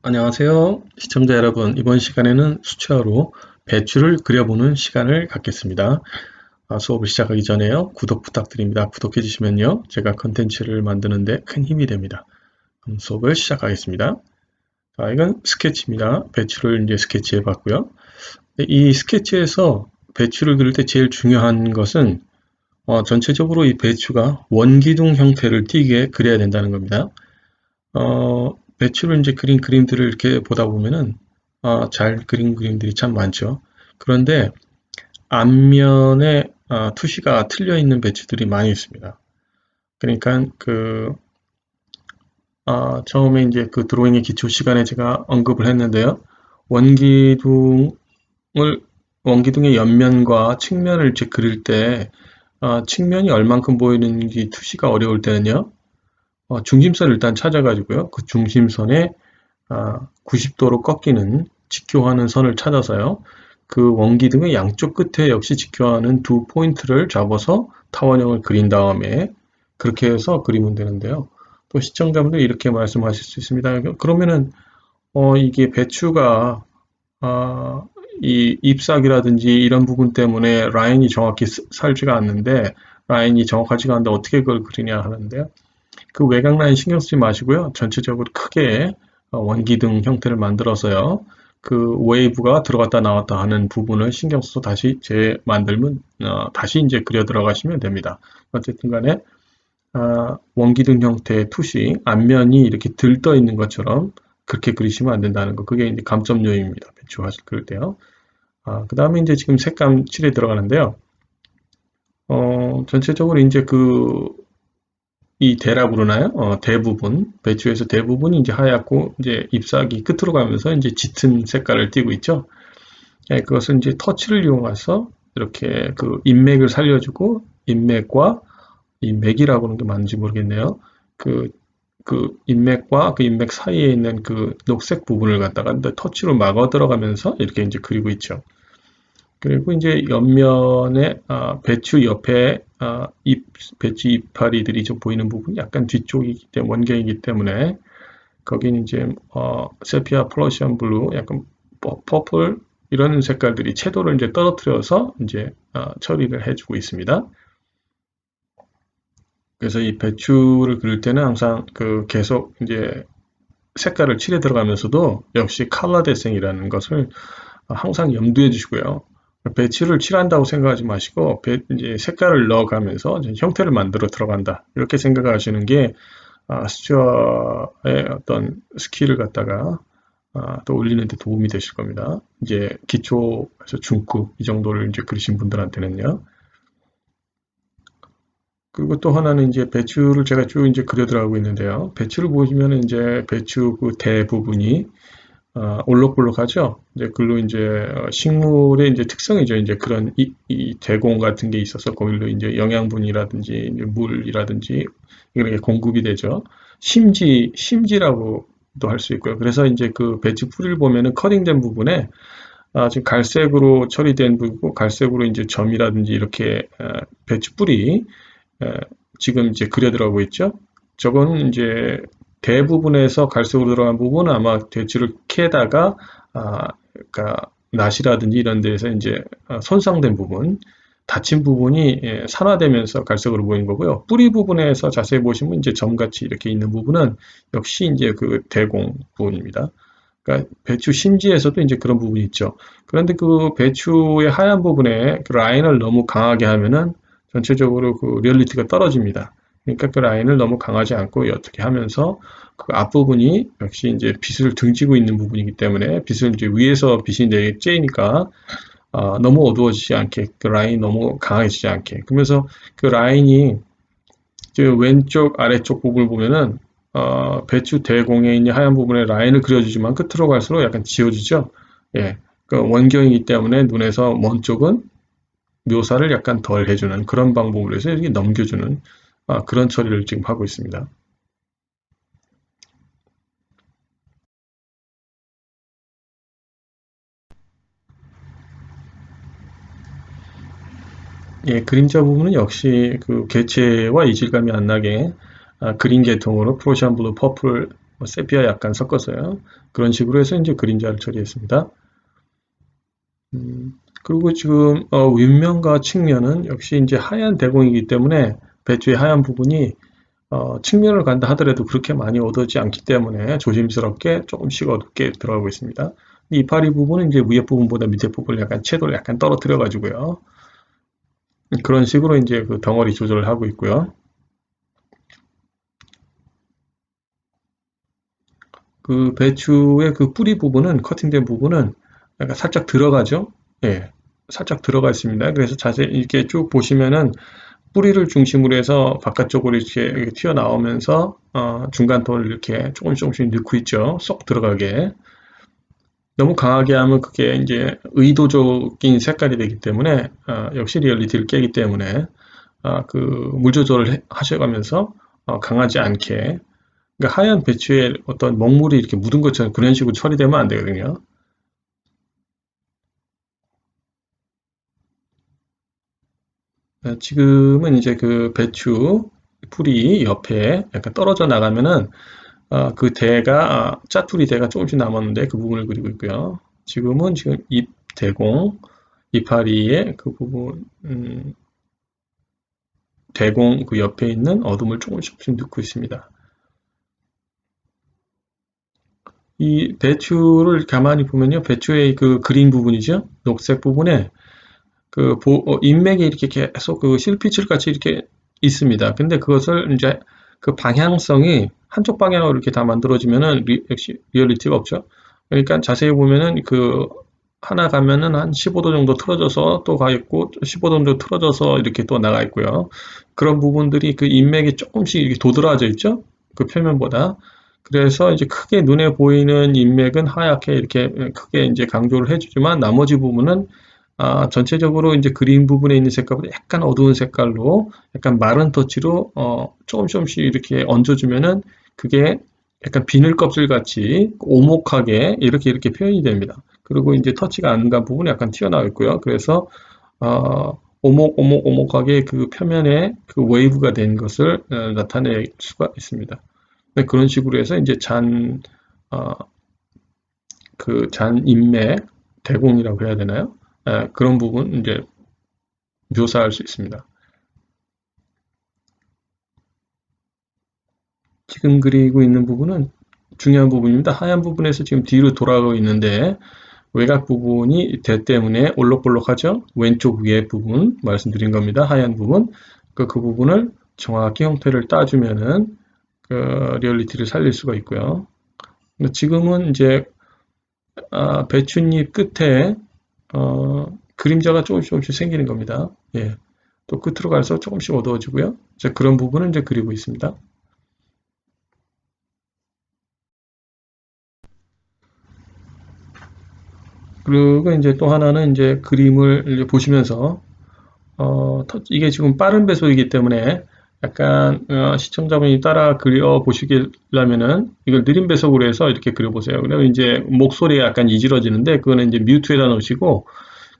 안녕하세요. 시청자 여러분, 이번 시간에는 수채화로 배추를 그려보는 시간을 갖겠습니다. 수업을 시작하기 전에요. 구독 부탁드립니다. 구독해 주시면요. 제가 컨텐츠를 만드는데 큰 힘이 됩니다. 그럼 수업을 시작하겠습니다. 이건 스케치입니다. 배추를 이제 스케치해 봤고요. 이 스케치에서 배추를 그릴 때 제일 중요한 것은 전체적으로 이 배추가 원기둥 형태를 띠게 그려야 된다는 겁니다. 배추를 이제 그린 그림들을 이렇게 보다 보면은, 잘 그린 그림들이 참 많죠. 그런데 앞면에 투시가 틀려 있는 배추들이 많이 있습니다. 그러니까 처음에 이제 그 드로잉의 기초 시간에 제가 언급을 했는데요. 원기둥을, 원기둥의 옆면과 측면을 이제 그릴 때, 측면이 얼만큼 보이는지 투시가 어려울 때는요. 중심선을 일단 찾아가지고요. 그 중심선에 90도로 꺾이는 직교하는 선을 찾아서요. 그 원기둥의 양쪽 끝에 역시 직교하는 두 포인트를 잡아서 타원형을 그린 다음에 그렇게 해서 그리면 되는데요. 또 시청자분들이 이렇게 말씀하실 수 있습니다. 그러면은 이게 배추가 아, 이 잎사귀라든지 이런 부분 때문에 라인이 정확히 살지가 않는데 라인이 정확하지가 않는데 어떻게 그걸 그리냐 하는데요. 그 외곽 라인 신경 쓰지 마시고요. 전체적으로 크게 원기둥 형태를 만들어서요. 그 웨이브가 들어갔다 나왔다 하는 부분을 신경 써서 다시 재만들면 다시 이제 그려 들어가시면 됩니다. 어쨌든 간에 원기둥 형태의 凸이 앞면이 이렇게 들떠 있는 것처럼 그렇게 그리시면 안 된다는 거. 그게 이제 감점 요인입니다. 배추하실 그릴 때요. 그 다음에 이제 지금 색감 칠에 들어가는데요. 전체적으로 이제 이 대라 부르나요? 대부분, 배추에서 대부분이 이제 하얗고, 이제 잎사귀 끝으로 가면서 이제 짙은 색깔을 띠고 있죠. 그것은 이제 터치를 이용해서 이렇게 그 인맥을 살려주고, 인맥과 이 맥이라고 하는 게 맞는지 모르겠네요. 그, 그 인맥과 그 인맥 사이에 있는 그 녹색 부분을 갖다가 터치로 막아 들어가면서 이렇게 이제 그리고 있죠. 그리고 이제 옆면에 배추 옆에 배추 이파리들이 좀 보이는 부분이 약간 뒤쪽이기 때문에 원경이기 때문에 거기는 이제 세피아 플러시안 블루 약간 퍼플 이런 색깔들이 채도를 이제 떨어뜨려서 이제 처리를 해주고 있습니다. 그래서 이 배추를 그릴 때는 항상 그 계속 이제 색깔을 칠해 들어가면서도 역시 컬러 대생이라는 것을 항상 염두해 주시고요. 배치를 칠한다고 생각하지 마시고 이제 색깔을 넣어가면서 형태를 만들어 들어간다 이렇게 생각하시는 게 스튜어의 어떤 스킬을 갖다가 또 올리는 데 도움이 되실 겁니다. 이제 기초에서 중급 이 정도를 이제 그리신 분들한테는요. 그리고 또 하나는 이제 배추를 제가 쭉 이제 그려 들어가고 있는데요. 배추를 보시면 이제 배추 그 대부분이 올록볼록하죠. 이제 글로 이제 식물의 이제 특성이죠. 이제 그런 이 대공 같은 게 있어서 거기로 이제 영양분이라든지 이제 물이라든지 이렇게 공급이 되죠. 심지라고도 할 수 있고요. 그래서 이제 그 배추 뿌리를 보면은 커팅된 부분에 지금 갈색으로 처리된 부분고 갈색으로 이제 점이라든지 이렇게 배추 뿌리 지금 이제 그려 들어가고 있죠. 저거는 이제 대부분에서 갈색으로 들어간 부분은 아마 배추를 캐다가 그러니까 낫이라든지 이런 데에서 이제 손상된 부분, 다친 부분이 산화되면서 갈색으로 보이는 거고요. 뿌리 부분에서 자세히 보시면 이제 점같이 이렇게 있는 부분은 역시 이제 그 대공 부분입니다. 그러니까 배추 심지에서도 이제 그런 부분이 있죠. 그런데 그 배추의 하얀 부분에 그 라인을 너무 강하게 하면은 전체적으로 그 리얼리티가 떨어집니다. 그러니까 그 라인을 너무 강하지 않고 어떻게 하면서 그 앞부분이 역시 이제 빛을 등지고 있는 부분이기 때문에 빛을 이제 위에서 빛이 내게 쬐니까 너무 어두워지지 않게 그 라인이 너무 강해지지 않게 그러면서 그 라인이 왼쪽 아래쪽 부분을 보면은 배추 대공에 있는 하얀 부분에 라인을 그려주지만 끝으로 갈수록 약간 지워지죠. 예, 그 원경이기 때문에 눈에서 먼 쪽은 묘사를 약간 덜 해주는 그런 방법으로 해서 이렇게 넘겨주는 그런 처리를 지금 하고 있습니다. 예, 그림자 부분은 역시 그 개체와 이질감이 안 나게 그린 계통으로 프로시안 블루, 퍼플 세피아 약간 섞었어요. 그런 식으로 해서 이제 그림자를 처리했습니다. 그리고 지금 윗면과 측면은 역시 이제 하얀 대공이기 때문에 배추의 하얀 부분이 측면을 간다 하더라도 그렇게 많이 어두지 않기 때문에 조심스럽게 조금씩 어둡게 들어가고 있습니다. 이파리 부분은 이제 위에 부분보다 밑에 부분을 약간 채도를 약간 떨어뜨려 가지고요. 그런 식으로 이제 그 덩어리 조절을 하고 있고요. 그 배추의 그 뿌리 부분은 커팅된 부분은 약간 살짝 들어가죠. 예, 살짝 들어가 있습니다. 그래서 자세히 이렇게 쭉 보시면은 뿌리를 중심으로 해서 바깥쪽으로 이렇게 튀어나오면서 중간 톤을 이렇게 조금씩 조금씩 넣고 있죠. 쏙 들어가게. 너무 강하게 하면 그게 이제 의도적인 색깔이 되기 때문에 역시 리얼리티를 깨기 때문에 그 물 조절을 하셔가면서 강하지 않게 그러니까 하얀 배추에 어떤 먹물이 이렇게 묻은 것처럼 그런 식으로 처리되면 안 되거든요. 지금은 이제 그 배추 풀이 옆에 약간 떨어져 나가면은 그 대가 짜투리 대가 조금씩 남았는데 그 부분을 그리고 있고요. 지금은 지금 잎 대공 이파리의 그 부분 대공 그 옆에 있는 어둠을 조금씩 넣고 있습니다. 이 배추를 가만히 보면요, 배추의 그 그린 부분이죠, 녹색 부분에 그 인맥이 이렇게 계속 그 실핏줄 같이 이렇게 있습니다. 근데 그것을 이제 그 방향성이 한쪽 방향으로 이렇게 다 만들어지면은 역시 리얼리티가 없죠. 그러니까 자세히 보면은 그 하나 가면은 한 15도 정도 틀어져서 또 가 있고 15도 정도 틀어져서 이렇게 또 나가 있고요. 그런 부분들이 그 인맥이 조금씩 이렇게 도드라져 있죠. 그 표면보다. 그래서 이제 크게 눈에 보이는 인맥은 하얗게 이렇게 크게 이제 강조를 해주지만 나머지 부분은 전체적으로 이제 그린 부분에 있는 색깔보다 약간 어두운 색깔로 약간 마른 터치로 조금씩 이렇게 얹어주면은 그게 약간 비늘 껍질 같이 오목하게 이렇게 표현이 됩니다. 그리고 이제 터치가 안 간 부분이 약간 튀어나와 있고요. 그래서 오목하게 그 표면에 그 웨이브가 된 것을 나타낼 수가 있습니다. 네, 그런 식으로 해서 이제 어, 잔 인맥, 대공이라고 해야 되나요? 그런 부분 이제 묘사할 수 있습니다. 지금 그리고 있는 부분은 중요한 부분입니다. 하얀 부분에서 지금 뒤로 돌아가고 있는데 외곽 부분이 대 때문에 올록볼록하죠? 왼쪽 위에 부분 말씀드린 겁니다. 하얀 부분. 그 부분을 정확히 형태를 따주면은 그 리얼리티를 살릴 수가 있고요. 지금은 이제 배춧잎 끝에 그림자가 조금씩 생기는 겁니다. 예. 또 끝으로 갈수록 조금씩 어두워지고요. 자, 그런 부분을 이제 그리고 있습니다. 그리고 이제 또 하나는 이제 그림을 이제 보시면서 이게 지금 빠른 배속이기 때문에 약간 시청자분이 따라 그려 보시려면은 이걸 느린 배속으로 해서 이렇게 그려보세요. 그러면 이제 목소리가 약간 이질어지는데 그거는 이제 뮤트에다 놓으시고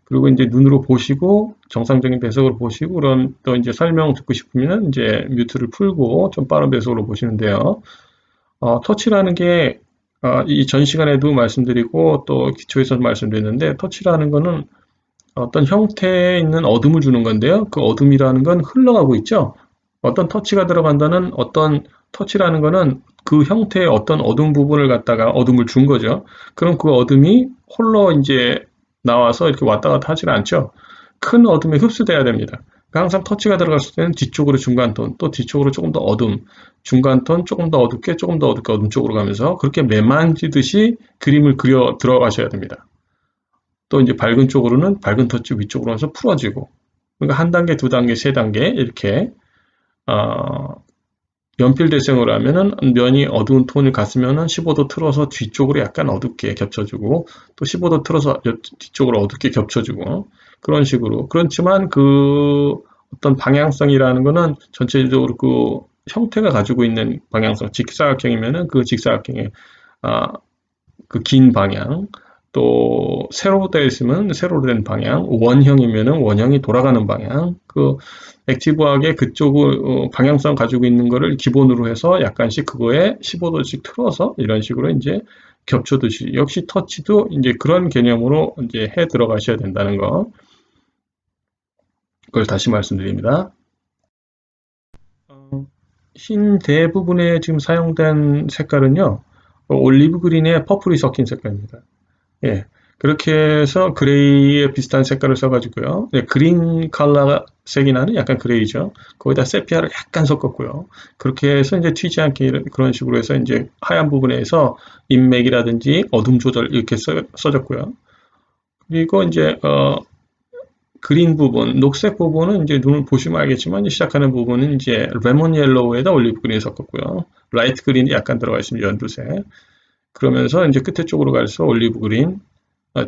그리고 이제 눈으로 보시고 정상적인 배속으로 보시고 그런 또 이제 설명 듣고 싶으면 이제 뮤트를 풀고 좀 빠른 배속으로 보시는데요. 터치라는 게 이 전 시간에도 말씀드리고 또 기초에서 말씀드렸는데 터치라는 거는 어떤 형태에 있는 어둠을 주는 건데요. 그 어둠이라는 건 흘러가고 있죠. 어떤 터치가 들어간다는 어떤 터치라는 거는 그 형태의 어떤 어두운 부분을 갖다가 어둠을 준 거죠. 그럼 그 어둠이 홀로 이제 나와서 이렇게 왔다 갔다 하지는 않죠. 큰 어둠에 흡수돼야 됩니다. 그러니까 항상 터치가 들어갔을 때는 뒤쪽으로 중간 톤, 또 뒤쪽으로 조금 더 어둠, 중간 톤 조금 더 어둡게, 조금 더 어둡게 어둠 쪽으로 가면서 그렇게 매만지듯이 그림을 그려 들어가셔야 됩니다. 또 이제 밝은 쪽으로는 밝은 터치 위쪽으로 해서 풀어지고 그러니까 한 단계, 두 단계, 세 단계 이렇게 어, 연필 대생으로 하면은 면이 어두운 톤을 갔으면은 15도 틀어서 뒤쪽으로 약간 어둡게 겹쳐주고 또 15도 틀어서 뒤쪽으로 어둡게 겹쳐주고 그런 식으로 그렇지만 그 어떤 방향성이라는 거는 전체적으로 그 형태가 가지고 있는 방향성 직사각형이면은 그 직사각형의 그 긴 방향 또 세로 되어 있으면 세로로 된 방향, 원형이면은 원형이 돌아가는 방향, 그 액티브하게 그쪽을 방향성 가지고 있는 거를 기본으로 해서 약간씩 그거에 15도씩 틀어서 이런 식으로 이제 겹쳐두시. 역시 터치도 이제 그런 개념으로 이제 해 들어가셔야 된다는 거. 그걸 다시 말씀드립니다. 흰 대부분에 지금 사용된 색깔은요, 올리브 그린에 퍼플이 섞인 색깔입니다. 예. 그렇게 해서 그레이에 비슷한 색깔을 써가지고요. 네, 그린 컬러 색이 나는 약간 그레이죠. 거기다 세피아를 약간 섞었고요. 그렇게 해서 이제 튀지 않게 그런 식으로 해서 이제 하얀 부분에서 인맥이라든지 어둠 조절 이렇게 써졌고요. 그리고 이제 그린 부분, 녹색 부분은 이제 눈을 보시면 알겠지만 시작하는 부분은 이제 레몬 옐로우에다 올리브 그린을 섞었고요. 라이트 그린이 약간 들어가 있습니다. 연두색. 그러면서 이제 끝에 쪽으로 갈수록 올리브 그린,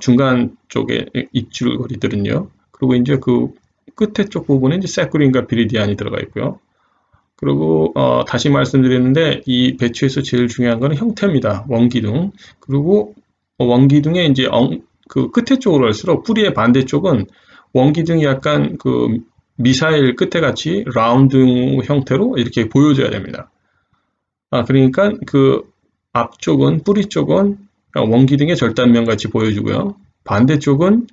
중간 쪽에 입줄거리들은요. 그리고 이제 그 끝에 쪽 부분에 이제 새그린과 비리디안이 들어가 있고요. 그리고 다시 말씀드렸는데 이 배추에서 제일 중요한 거는 형태입니다. 원기둥. 그리고 원기둥의 이제 그 끝에 쪽으로 갈수록 뿌리의 반대쪽은 원기둥이 약간 그 미사일 끝에 같이 라운드 형태로 이렇게 보여줘야 됩니다. 그러니까 그 앞쪽은 뿌리 쪽은 원기둥의 절단면 같이 보여주고요. 반대쪽은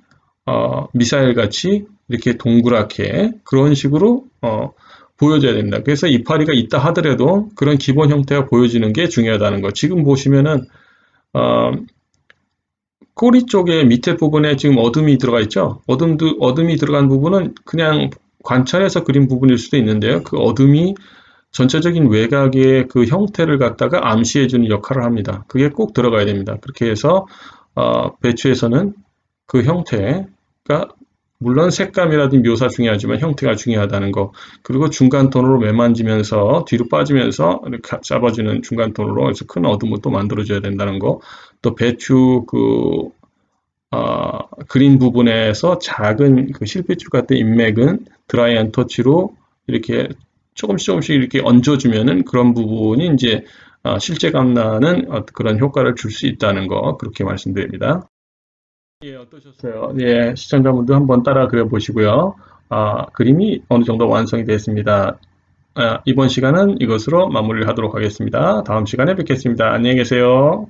미사일 같이 이렇게 동그랗게 그런 식으로 보여줘야 된다. 그래서 이파리가 있다 하더라도 그런 기본 형태가 보여지는 게 중요하다는 거. 지금 보시면은 어, 꼬리 쪽에 밑에 부분에 지금 어둠이 들어가 있죠. 어둠이 들어간 부분은 그냥 관찰해서 그린 부분일 수도 있는데요. 그 어둠이 전체적인 외곽의 그 형태를 갖다가 암시해주는 역할을 합니다. 그게 꼭 들어가야 됩니다. 그렇게 해서 배추에서는 그 형태가 물론 색감이라든지 묘사 중요하지만 형태가 중요하다는 거. 그리고 중간 톤으로 매만지면서 뒤로 빠지면서 이렇게 잡아주는 중간 톤으로 해서 큰 어둠을 또 만들어줘야 된다는 거. 또 배추 그 그린 부분에서 작은 그 실핏줄 같은 인맥은 드라이 앤 터치로 이렇게 조금씩 이렇게 얹어주면은 그런 부분이 이제 실제감 나는 그런 효과를 줄 수 있다는 거 그렇게 말씀드립니다. 예, 어떠셨어요? 예, 시청자분들 한번 따라 그려보시고요. 그림이 어느 정도 완성이 됐습니다. 이번 시간은 이것으로 마무리를 하도록 하겠습니다. 다음 시간에 뵙겠습니다. 안녕히 계세요.